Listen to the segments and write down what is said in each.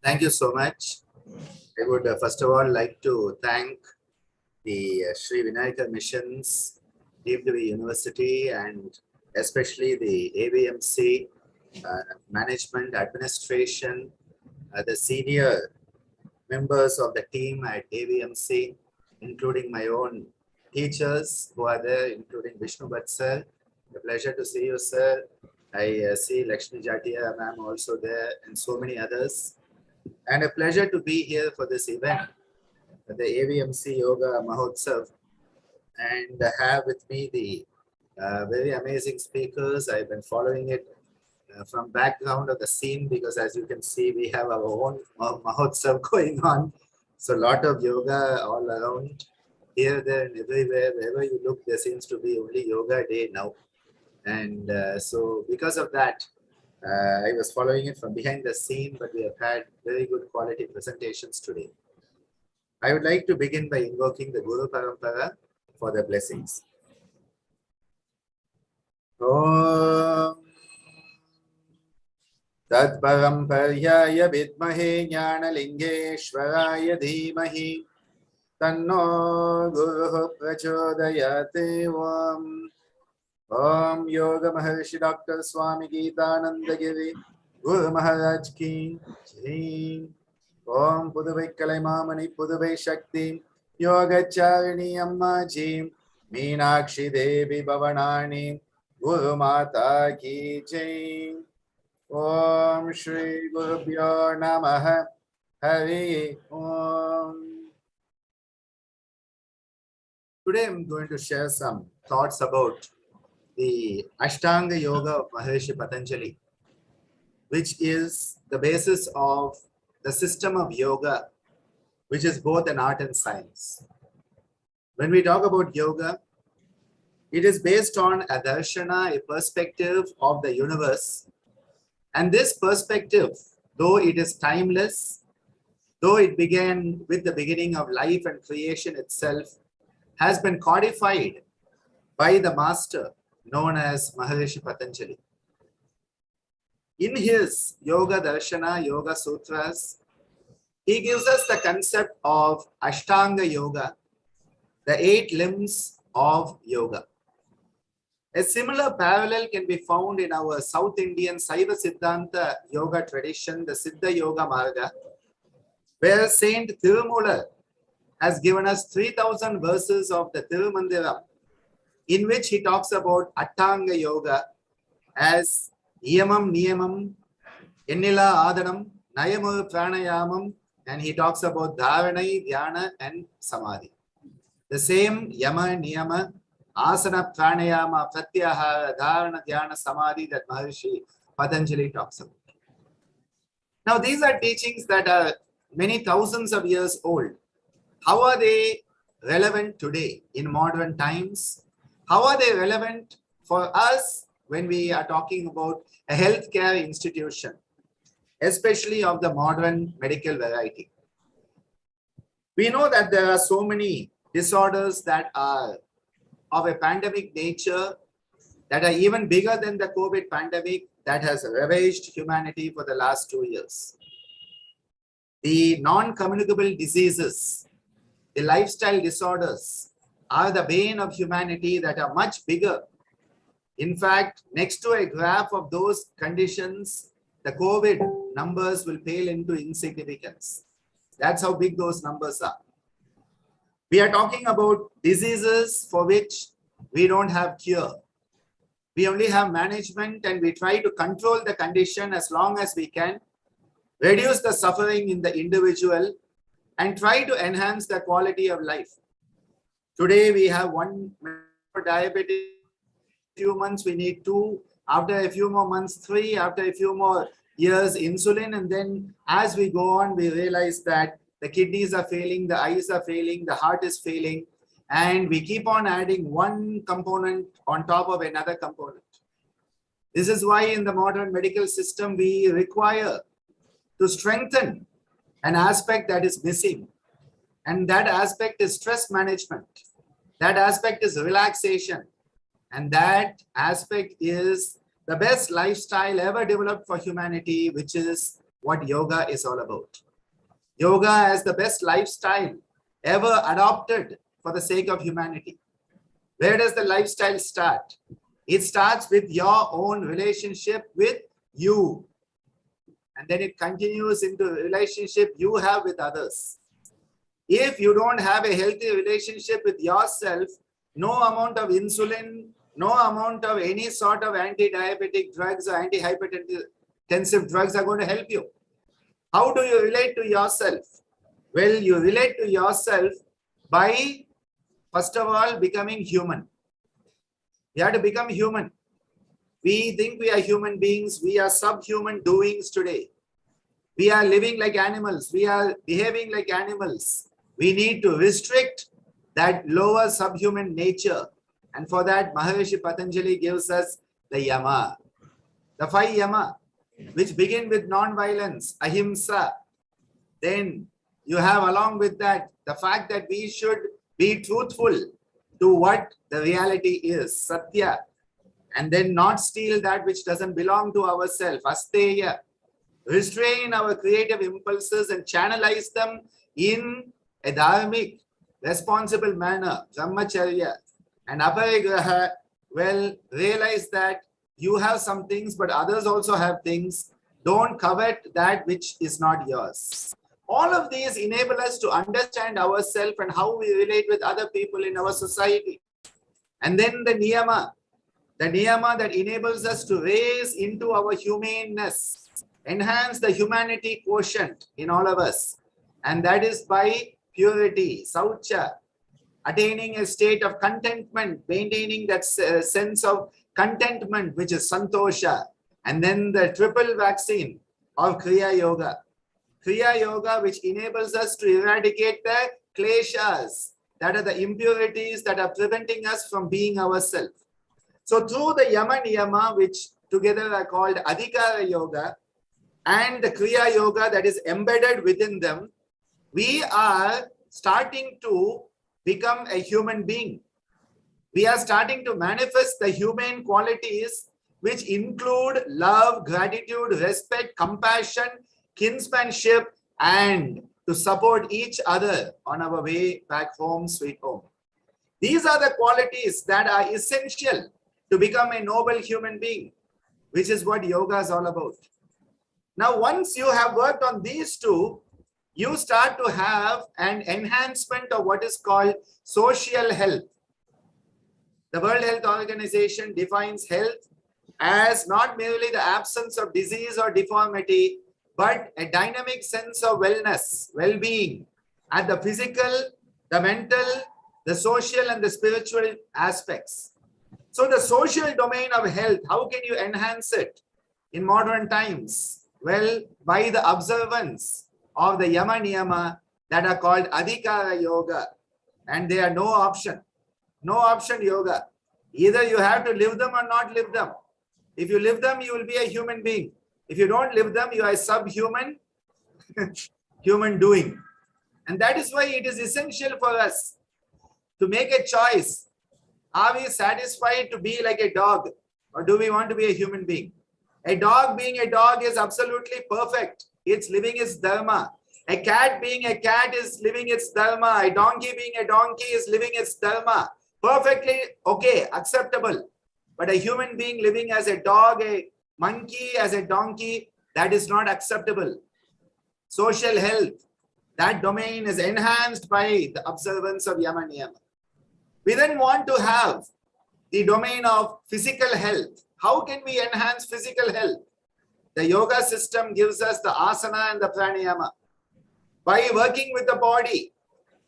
Thank you so much. I would first of all like to thank the Sri Vinayaka Missions, Deemed to be University, and especially the AVMC management, administration, the senior members of the team at AVMC, including my own teachers who are there, including Vishnu Bhatt sir. A pleasure to see you, sir. I see Lakshmi Jatia ma'am also there, and so many others. And a pleasure to be here for this event, the AVMC Yoga Mahotsav, and have with me the very amazing speakers. I've been following it from background of the scene because, as you can see, we have our own Mahotsav going on. So a lot of yoga all around, here, there, and everywhere. Wherever you look, there seems to be only yoga day now. And so because of that, I was following it from behind the scene, but we have had very good quality presentations today. I would like to begin by invoking the Guru Parampara for the blessings. Om Tat Paramparayaaya Vidmahe Jnanalingeshwaraya Dhimahi Tanno Guruh Prachodayate Om Om Yoga Maharshi Dr. Swami Geetanandagiri Guru Maharaj Ki Jai. Om Puduvai Kalaimamani Puduvai Shakti Yogacharini Ammaji Meenakshi Devi Bhavanani Guru Mata Ki Jai. Om Shri Gurubhyo Namaha Hari Om. Today I'm going to share some thoughts about the Ashtanga Yoga of Maharishi Patanjali, which is the basis of the system of yoga, which is both an art and science. When we talk about yoga, it is based on a darshana, a perspective of the universe. And this perspective, though it is timeless, though it began with the beginning of life and creation itself, has been codified by the master known as Maharishi Patanjali. In his Yoga Darshana, Yoga Sutras, he gives us the concept of Ashtanga Yoga, the 8 limbs of yoga. A similar parallel can be found in our South Indian Saiva Siddhanta yoga tradition, the Siddha Yoga Marga, where Saint Tirumula has given us 3000 verses of the Tirumandiram, in which he talks about Ashtanga Yoga as Yamam, Niyamam, Ennila Adanam, Nayamur Pranayamam, and he talks about Dharanai, Dhyana, and Samadhi. The same Yama, Niyama, Asana, Pranayama, Pratyahara, Dharana, Dhyana, Samadhi that Maharishi Patanjali talks about. Now, these are teachings that are many thousands of years old. How are they relevant today in modern times? How are they relevant for us when we are talking about a healthcare institution, especially of the modern medical variety? We know that there are so many disorders that are of a pandemic nature, that are even bigger than the COVID pandemic that has ravaged humanity for the last 2 years. The non-communicable diseases, the lifestyle disorders are the bane of humanity that are much bigger. In fact, next to a graph of those conditions, the COVID numbers will pale into insignificance. That's how big those numbers are. We are talking about diseases for which we don't have cure. We only have management, and we try to control the condition as long as we can, reduce the suffering in the individual, and try to enhance the quality of life. Today we have 1 diabetes, few months we need 2, after a few more months 3, after a few more years insulin, and then as we go on we realize that the kidneys are failing, the eyes are failing, the heart is failing, and we keep on adding one component on top of another component. This is why in the modern medical system we require to strengthen an aspect that is missing, and that aspect is stress management, that aspect is relaxation, and that aspect is the best lifestyle ever developed for humanity, which is what yoga is all about. Yoga as the best lifestyle ever adopted for the sake of humanity. Where does the lifestyle start? It starts with your own relationship with you. And then it continues into the relationship you have with others. If you don't have a healthy relationship with yourself, no amount of insulin, no amount of any sort of anti-diabetic drugs or anti-hypertensive drugs are going to help you. How do you relate to yourself? Well, you relate to yourself by, first of all, becoming human. You have to become human. We think we are human beings. We are subhuman doings today. We are living like animals. We are behaving like animals. We need to restrict that lower subhuman nature. And for that, Maharishi Patanjali gives us the yama. The 5 yama, which begin with non-violence, ahimsa. Then you have along with that, the fact that we should be truthful to what the reality is, satya. And then not steal that which doesn't belong to ourselves, asteya. Restrain our creative impulses and channelize them in a dharmic, responsible manner, brahmacharya. And aparigraha, well, realize that you have some things, but others also have things. Don't covet that which is not yours. All of these enable us to understand ourselves and how we relate with other people in our society. And then the niyama that enables us to raise into our humaneness, enhance the humanity quotient in all of us. And that is by purity, saucha, attaining a state of contentment, maintaining that sense of contentment, which is santosha. And then the triple vaccine of Kriya Yoga. Kriya Yoga, which enables us to eradicate the kleshas, that are the impurities that are preventing us from being ourselves. So through the Yama Niyama, which together are called Adhikara Yoga, and the Kriya Yoga that is embedded within them, we are starting to become a human being. We are starting to manifest the human qualities, which include love, gratitude, respect, compassion, kinsmanship, and to support each other on our way back home, sweet home. These are the qualities that are essential to become a noble human being, which is what yoga is all about. Now, once you have worked on these two, you start to have an enhancement of what is called social health. The World Health Organization defines health as not merely the absence of disease or deformity, but a dynamic sense of wellness, well-being at the physical, the mental, the social, and the spiritual aspects. So the social domain of health, how can you enhance it in modern times? Well, by the observance of the Yama Niyama that are called Adhikara Yoga. And they are no option yoga. Either you have to live them or not live them. If you live them, you will be a human being. If you don't live them, you are a subhuman human doing. And that is why it is essential for us to make a choice. Are we satisfied to be like a dog, or do we want to be a human being? A dog being a dog is absolutely perfect. It's living its dharma. A cat being a cat is living its dharma. A donkey being a donkey is living its dharma. Perfectly okay, acceptable. But a human being living as a dog, a monkey, as a donkey, that is not acceptable. Social health, that domain is enhanced by the observance of Yama Niyama. We then want to have the domain of physical health. How can we enhance physical health? The yoga system gives us the asana and the pranayama. By working with the body,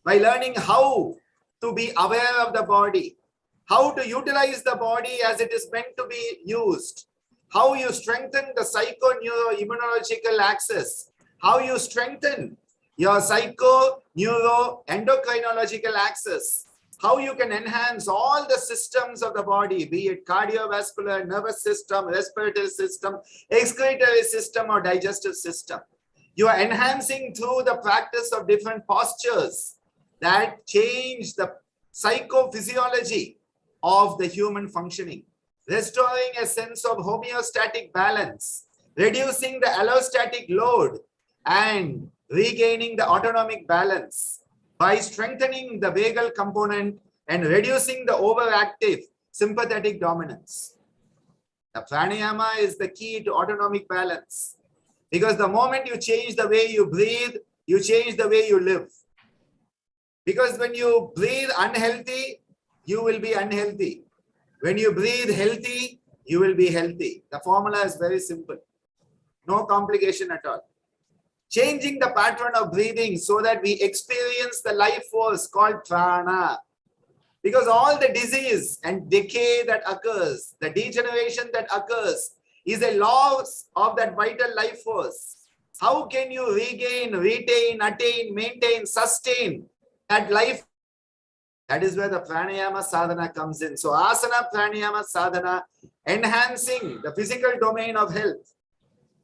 by learning how to be aware of the body, how to utilize the body as it is meant to be used, how you strengthen the psycho-neuro-immunological axis, how you strengthen your psycho-neuro-endocrinological axis, how you can enhance all the systems of the body, be it cardiovascular, nervous system, respiratory system, excretory system, or digestive system. You are enhancing through the practice of different postures that change the psychophysiology of the human functioning, restoring a sense of homeostatic balance, reducing the allostatic load and regaining the autonomic balance by strengthening the vagal component and reducing the overactive sympathetic dominance. The pranayama is the key to autonomic balance, because the moment you change the way you breathe, you change the way you live. Because when you breathe unhealthy, you will be unhealthy. When you breathe healthy, you will be healthy. The formula is very simple. No complication at all. Changing the pattern of breathing so that we experience the life force called prana. Because all the disease and decay that occurs, the degeneration that occurs, is a loss of that vital life force. How can you regain, retain, attain, maintain, sustain that life? That is where the pranayama sadhana comes in. So asana pranayama sadhana, enhancing the physical domain of health.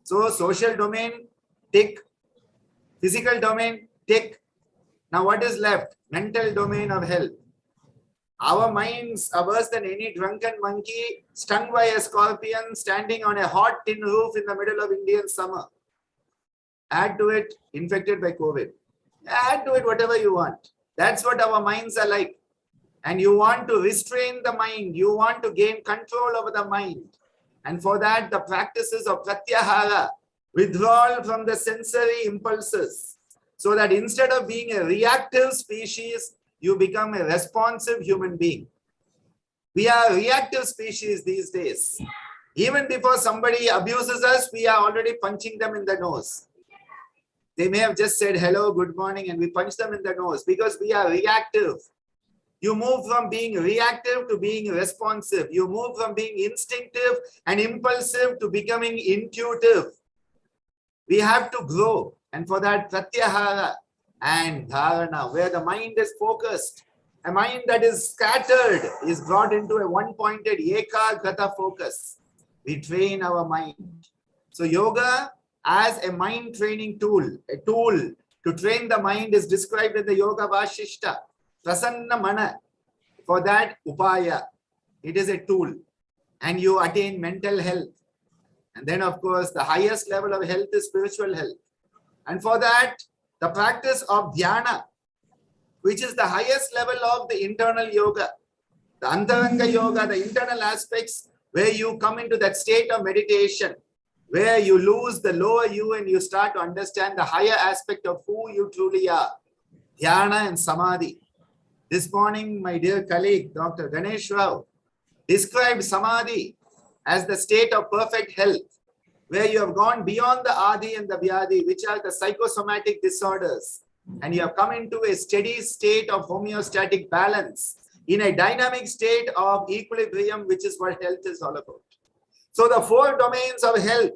So social domain, tick. Physical domain, tick. Now what is left? Mental domain of health. Our minds are worse than any drunken monkey stung by a scorpion standing on a hot tin roof in the middle of Indian summer. Add to it, infected by COVID. Add to it whatever you want. That's what our minds are like. And you want to restrain the mind. You want to gain control over the mind. And for that, the practices of pratyahara, withdrawal from the sensory impulses, so that instead of being a reactive species, you become a responsive human being. We are a reactive species these days. Even before somebody abuses us, we are already punching them in the nose. They may have just said hello, good morning, and we punch them in the nose because we are reactive. You move from being reactive to being responsive. You move from being instinctive and impulsive to becoming intuitive. We have to grow. And for that, pratyahara and dharana, where the mind is focused, a mind that is scattered is brought into a one-pointed ekagrata focus. We train our mind. So yoga as a mind training tool, a tool to train the mind, is described in the Yoga Vashishta. Prasanna mana. For that, upaya. It is a tool. And you attain mental health. And then, of course, the highest level of health is spiritual health. And for that, the practice of dhyana, which is the highest level of the internal yoga, the antaranga yoga, the internal aspects, where you come into that state of meditation, where you lose the lower you and you start to understand the higher aspect of who you truly are. Dhyana and Samadhi. This morning, my dear colleague, Dr. Ganesh Rao, described Samadhi as the state of perfect health, where you have gone beyond the Adi and the Vyadi, which are the psychosomatic disorders, and you have come into a steady state of homeostatic balance, in a dynamic state of equilibrium, which is what health is all about. So the four domains of health,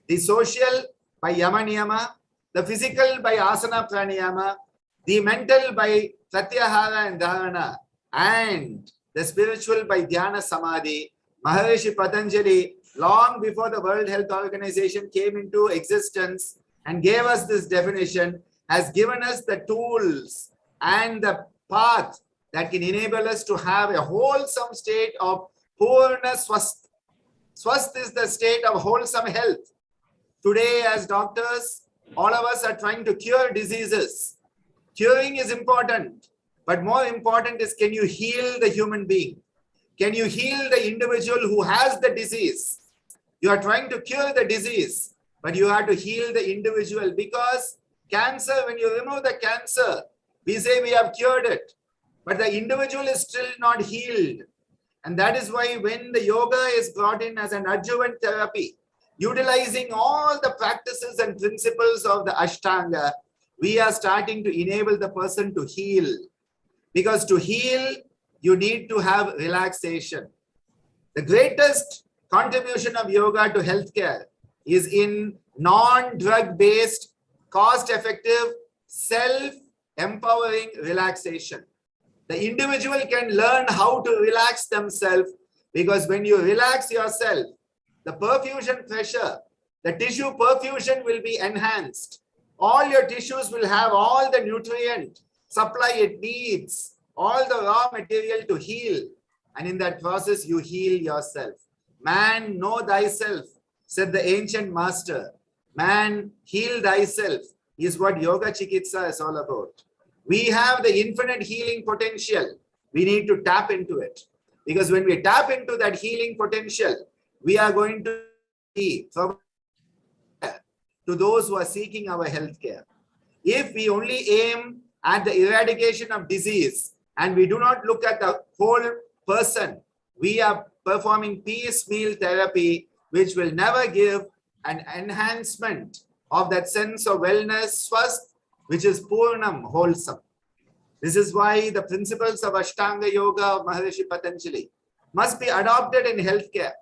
the social by yama niyama, the physical by asana pranayama, the mental by pratyahara and dharana, and the spiritual by dhyana samadhi. Maharishi Patanjali, long before the World Health Organization came into existence and gave us this definition, has given us the tools and the path that can enable us to have a wholesome state of purna swasth. Swasth is the state of wholesome health. Today, as doctors, all of us are trying to cure diseases. Curing is important, but more important is, can you heal the human being? Can you heal the individual who has the disease? You are trying to cure the disease, but you have to heal the individual, because cancer, when you remove the cancer, we say we have cured it, but the individual is still not healed. And that is why when the yoga is brought in as an adjuvant therapy, utilizing all the practices and principles of the Ashtanga, we are starting to enable the person to heal. Because to heal, you need to have relaxation. The greatest contribution of yoga to healthcare is in non-drug based, cost-effective, self-empowering relaxation. The individual can learn how to relax themselves, because when you relax yourself, the perfusion pressure, the tissue perfusion will be enhanced. All your tissues will have all the nutrient supply it needs, all the raw material to heal. And in that process, you heal yourself. Man, know thyself. said the ancient master. Man, heal thyself is what Yoga Chikitsa is all about. We have the infinite healing potential. We need to tap into it. Because when we tap into that healing potential, we are going to be to those who are seeking our health care. If we only aim at the eradication of disease and we do not look at the whole person, we are performing piecemeal therapy, which will never give an enhancement of that sense of wellness, swast, which is Purnam, wholesome. This is why the principles of Ashtanga Yoga of Maharishi Patanjali must be adopted in healthcare.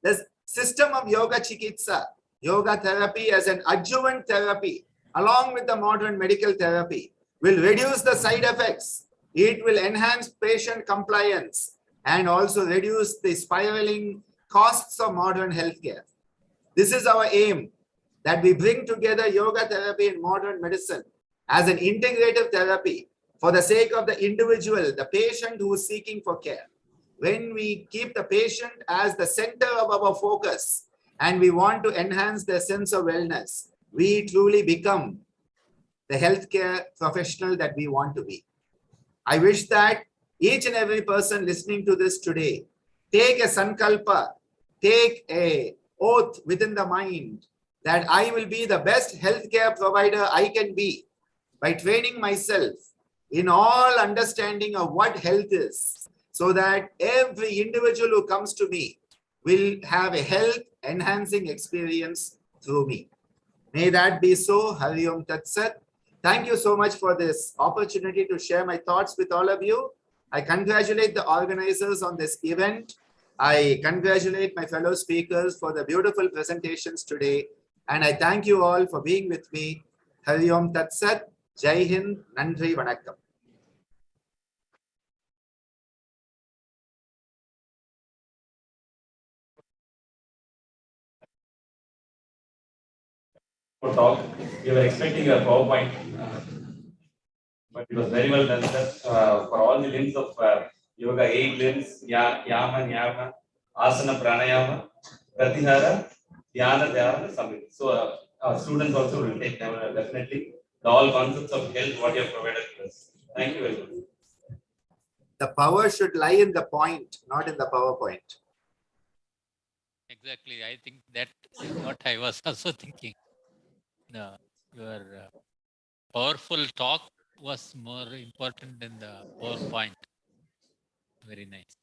The system of Yoga Chikitsa, Yoga therapy as an adjuvant therapy, along with the modern medical therapy, will reduce the side effects. It will enhance patient compliance and also reduce the spiraling costs of modern healthcare. This is our aim, that we bring together yoga therapy and modern medicine as an integrative therapy for the sake of the individual, the patient who is seeking for care. When we keep the patient as the center of our focus and we want to enhance their sense of wellness, we truly become the healthcare professional that we want to be. I wish that each and every person listening to this today take a sankalpa, take a oath within the mind that I will be the best healthcare provider I can be by training myself in all understanding of what health is, so that every individual who comes to me will have a health enhancing experience through me. May that be so. Hari Om Tat Sat. Thank you so much for this opportunity to share my thoughts with all of you. I congratulate the organizers on this event. I congratulate my fellow speakers for the beautiful presentations today. And I thank you all for being with me. Hari Om Tat Sat. Jai Hind. Nandri Vanakkam. Talk. We were expecting a PowerPoint, but it was very well done, sir. For all the limbs of yoga, 8 limbs, Yama, Nyama, Asana, Pranayama, Pratihara, Dhyana, Dhyana, Samadhi. So our students also will take definitely the all concepts of health, what you have provided to us. Thank you very much. The power should lie in the point, not in the PowerPoint. Exactly. I think that is what I was also thinking. Your powerful talk was more important than the PowerPoint. Very nice.